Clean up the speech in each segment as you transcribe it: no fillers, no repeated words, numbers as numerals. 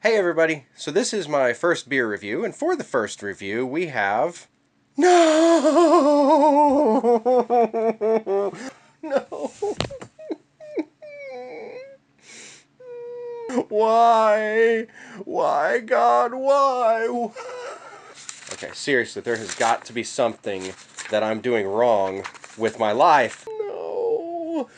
Hey everybody, so this is my first beer review, and for the first review we have... No! No! Why? Why, God, why? Okay, seriously, there has got to be something that I'm doing wrong with my life. No!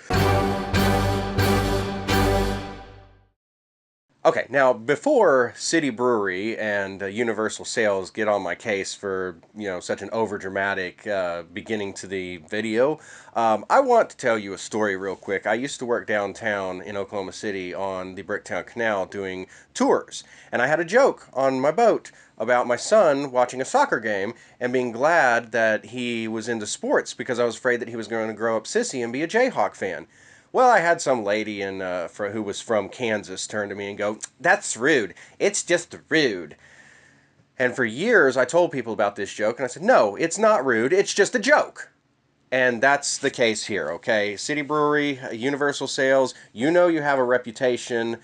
Okay, now before City Brewery and Universal Sales get on my case for such an overdramatic beginning to the video, I want to tell you a story real quick. I used to work downtown in Oklahoma City on the Bricktown Canal doing tours, and I had a joke on my boat about my son watching a soccer game and being glad that he was into sports because I was afraid that he was going to grow up sissy and be a Jayhawk fan. Well, I had some lady who was from Kansas turn to me and go, "That's rude. It's just rude." And for years, I told people about this joke, and I said, "No, it's not rude. It's just a joke." And that's the case here, okay? City Brewery, Universal Sales, you know you have a reputation,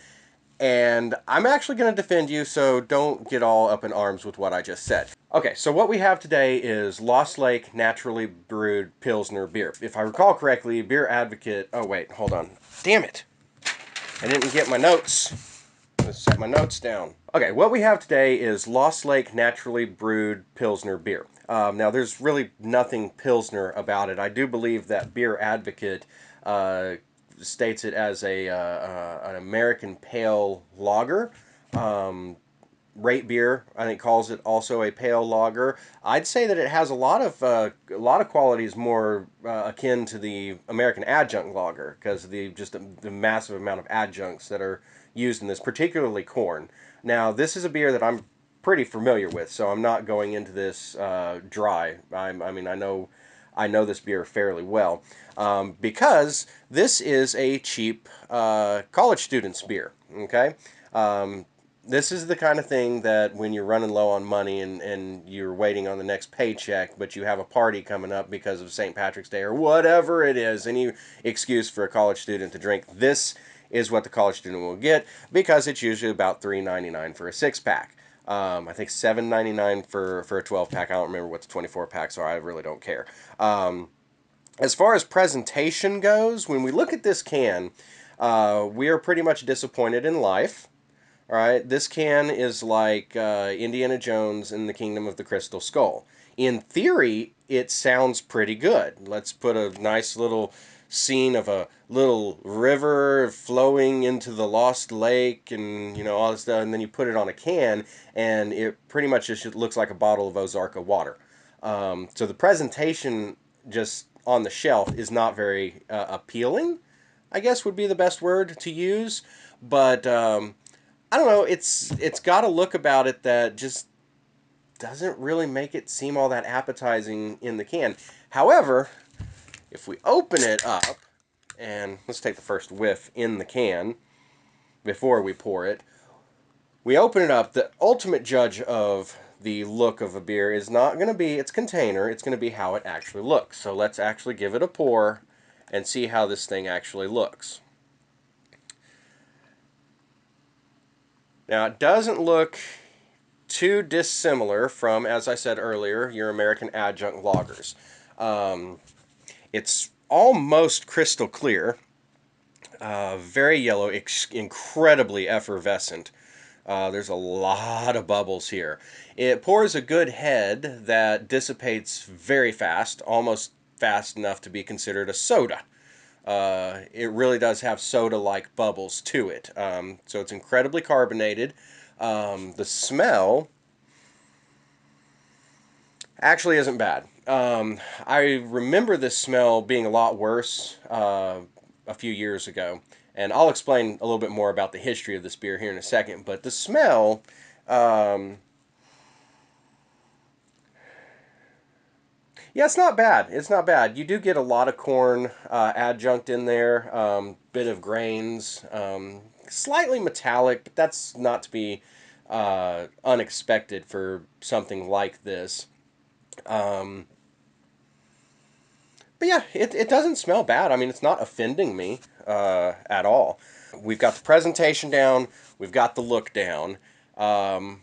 and I'm actually going to defend you, so don't get all up in arms with what I just said. Okay, so what we have today is Lost Lake Naturally Brewed Pilsner beer. If I recall correctly, Beer Advocate... Oh, wait, hold on. Damn it! I didn't get my notes. Let's set my notes down. Okay, what we have today is Lost Lake Naturally Brewed Pilsner beer. Now, there's really nothing Pilsner about it. I do believe that Beer Advocate states it as an American Pale Lager. Rate Beer, I think, calls it also a pale lager. I'd say that it has a lot of qualities more akin to the American Adjunct Lager because of the massive amount of adjuncts that are used in this, particularly corn. Now, this is a beer that I'm pretty familiar with, so I'm not going into this dry. I know this beer fairly well because this is a cheap college student's beer. Okay. This is the kind of thing that when you're running low on money and you're waiting on the next paycheck, but you have a party coming up because of St. Patrick's Day or whatever it is, any excuse for a college student to drink, this is what the college student will get because it's usually about $3.99 for a 6-pack. I think $7.99 for a 12-pack. I don't remember what the 24-packs are. I really don't care. As far as presentation goes, when we look at this can, we are pretty much disappointed in life. All right, this can is like Indiana Jones in the Kingdom of the Crystal Skull. In theory, it sounds pretty good. Let's put a nice little scene of a little river flowing into the lost lake and all this stuff, and then you put it on a can, and it pretty much just looks like a bottle of Ozarka water. So the presentation just on the shelf is not very appealing, I guess would be the best word to use, but I don't know, it's got a look about it that just doesn't really make it seem all that appetizing in the can. However, if we open it up, and let's take the first whiff in the can before we pour it. We open it up, the ultimate judge of the look of a beer is not going to be its container, it's going to be how it actually looks. So let's actually give it a pour and see how this thing actually looks. Now, it doesn't look too dissimilar from, as I said earlier, your American Adjunct lagers. It's almost crystal clear, very yellow, incredibly effervescent. There's a lot of bubbles here. It pours a good head that dissipates very fast, almost fast enough to be considered a soda. It really does have soda-like bubbles to it. So it's incredibly carbonated. The smell actually isn't bad. I remember this smell being a lot worse a few years ago. And I'll explain a little bit more about the history of this beer here in a second. But the smell... yeah, it's not bad. It's not bad. You do get a lot of corn adjunct in there, bit of grains, slightly metallic, but that's not to be unexpected for something like this. But yeah, it doesn't smell bad. I mean, it's not offending me at all. We've got the presentation down. We've got the look down. Um,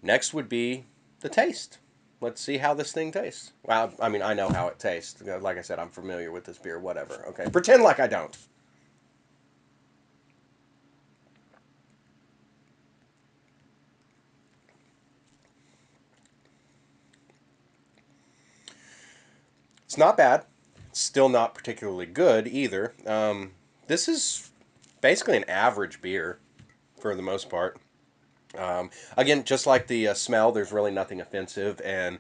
Next would be the taste. Let's see how this thing tastes. Well, I mean, I know how it tastes. Like I said, I'm familiar with this beer, whatever. Okay. Pretend like I don't. It's not bad. It's still not particularly good either. This is basically an average beer for the most part. Again, just like the smell, there's really nothing offensive, and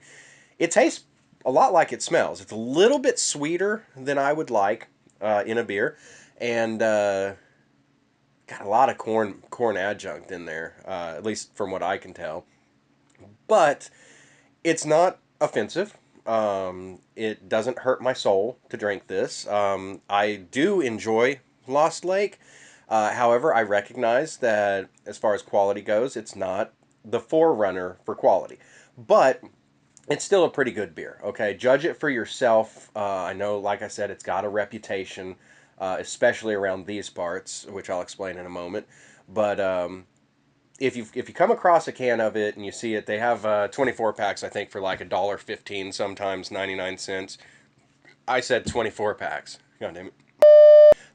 it tastes a lot like it smells. It's a little bit sweeter than I would like in a beer, and got a lot of corn adjunct in there, at least from what I can tell. But it's not offensive. It doesn't hurt my soul to drink this. I do enjoy Lost Lake. However, I recognize that as far as quality goes, it's not the forerunner for quality. But it's still a pretty good beer. Okay, judge it for yourself. I know, like I said, it's got a reputation, especially around these parts, which I'll explain in a moment. But if you come across a can of it and you see it, they have 24 packs. I think for like $1.15, sometimes 99 cents. I said 24 packs. God damn it.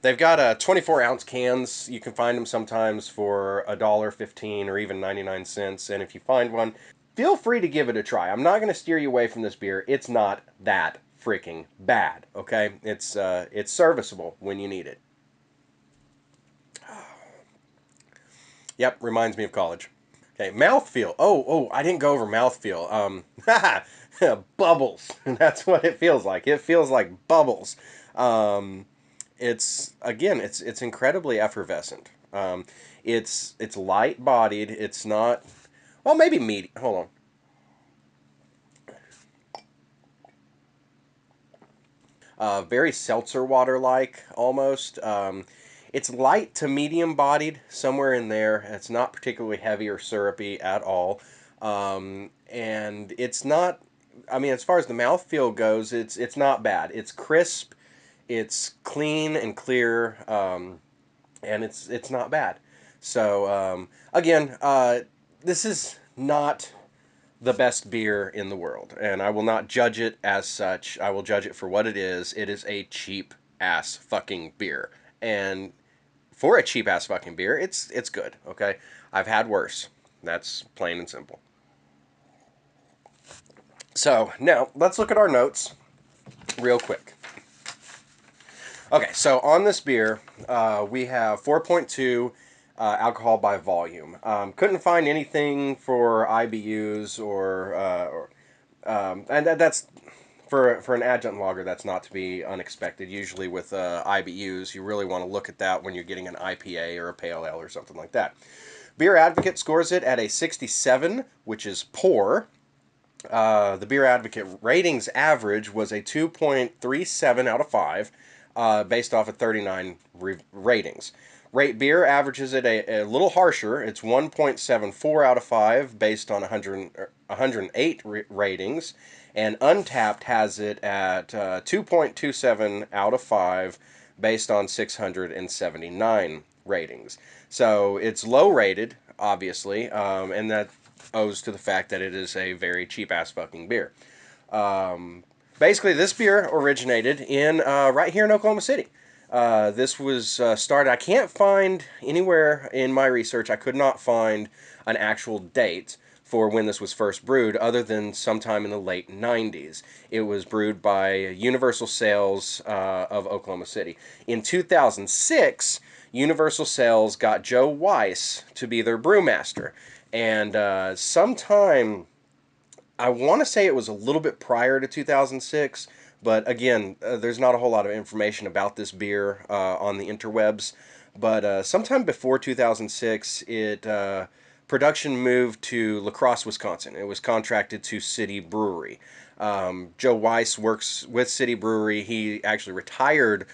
They've got 24-ounce cans. You can find them sometimes for $1.15 or even 99 cents. And if you find one, feel free to give it a try. I'm not going to steer you away from this beer. It's not that freaking bad. Okay, it's serviceable when you need it. Yep, reminds me of college. Okay, mouthfeel. Oh, I didn't go over mouthfeel. Bubbles. That's what it feels like. It feels like bubbles. Um, it's again, it's incredibly effervescent. It's light bodied. It's not. Well, maybe meaty. Hold on. Very seltzer water like almost. It's light to medium bodied, somewhere in there. It's not particularly heavy or syrupy at all. And it's not. I mean, as far as the mouthfeel goes, it's not bad. It's crisp, it's clean and clear, and it's not bad. So again, this is not the best beer in the world, and I will not judge it as such. I will judge it for what it is. It is a cheap ass fucking beer, and for a cheap ass fucking beer, it's good. Okay, I've had worse. That's plain and simple. So now let's look at our notes real quick. Okay, so on this beer, we have 4.2 alcohol by volume. Couldn't find anything for IBUs and that's for an adjunct lager. That's not to be unexpected. Usually with IBUs, you really want to look at that when you're getting an IPA or a pale ale or something like that. Beer Advocate scores it at a 67, which is poor. The Beer Advocate ratings average was a 2.37 out of 5, based off of 39 ratings. Rate Beer averages it a little harsher. It's 1.74 out of 5 based on 108 ratings. And Untapped has it at 2.27 out of 5 based on 679 ratings. So it's low rated, obviously, and that owes to the fact that it is a very cheap ass fucking beer. Basically, this beer originated in right here in Oklahoma City. This was started. I can't find anywhere in my research. I could not find an actual date for when this was first brewed, other than sometime in the late 90s. It was brewed by Universal Sales of Oklahoma City. In 2006, Universal Sales got Joe Weiss to be their brewmaster. And sometime, I want to say it was a little bit prior to 2006, but again, there's not a whole lot of information about this beer on the interwebs. But sometime before 2006, production moved to LaCrosse, Wisconsin. It was contracted to City Brewery. Joe Weiss works with City Brewery. He actually retired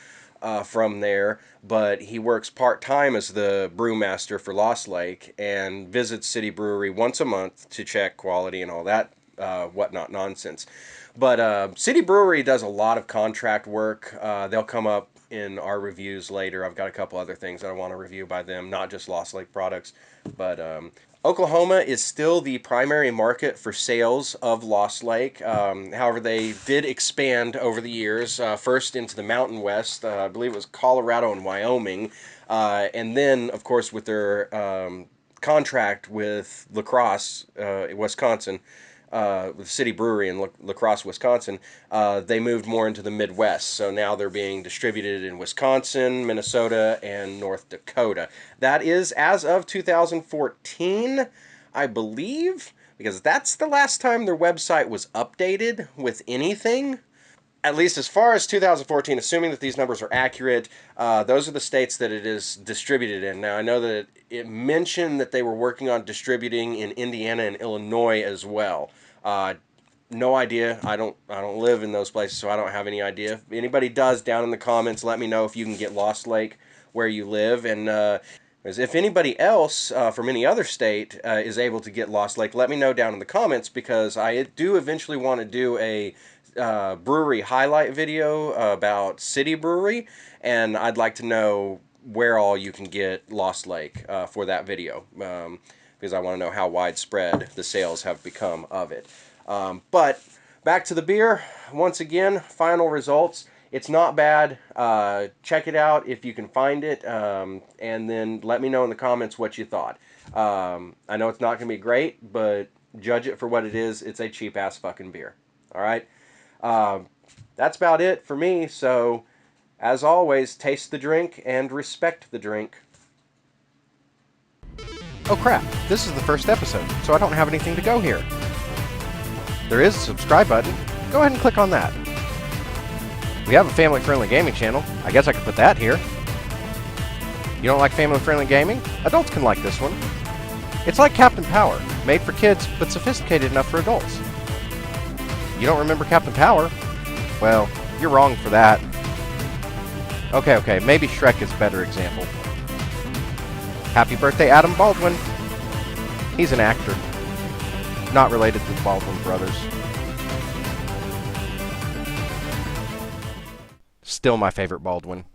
from there, but he works part time as the brewmaster for Lost Lake and visits City Brewery once a month to check quality and all that whatnot nonsense. But City Brewery does a lot of contract work. They'll come up. in our reviews later. I've got a couple other things that I want to review by them, not just Lost Lake products. But Oklahoma is still the primary market for sales of Lost Lake. However, they did expand over the years, first into the Mountain West. I believe it was Colorado and Wyoming. And then, of course, with their contract with LaCrosse, Wisconsin, with City Brewery in LaCrosse, Wisconsin, they moved more into the Midwest. So now they're being distributed in Wisconsin, Minnesota, and North Dakota. That is as of 2014, I believe, because that's the last time their website was updated with anything. At least as far as 2014, assuming that these numbers are accurate, those are the states that it is distributed in. Now, I know that it mentioned that they were working on distributing in Indiana and Illinois as well. No idea. I don't live in those places, so I don't have any idea. If anybody does, down in the comments, let me know if you can get Lost Lake where you live. And if anybody else from any other state is able to get Lost Lake, let me know down in the comments, because I do eventually want to do a brewery highlight video about City Brewery, and I'd like to know where all you can get Lost Lake for that video, because I want to know how widespread the sales have become of it. But back to the beer. Once again, final results. It's not bad. Check it out if you can find it, and then let me know in the comments what you thought. I know it's not going to be great, but judge it for what it is. It's a cheap-ass fucking beer. All right? That's about it for me. So, as always, taste the drink and respect the drink. Oh crap, this is the first episode, so I don't have anything to go here. There is a subscribe button. Go ahead and click on that. We have a family-friendly gaming channel. I guess I could put that here. You don't like family-friendly gaming? Adults can like this one. It's like Captain Power, made for kids, but sophisticated enough for adults. You don't remember Captain Power? Well, you're wrong for that. Okay, maybe Shrek is a better example. Happy birthday, Adam Baldwin. He's an actor. Not related to the Baldwin brothers. Still my favorite Baldwin.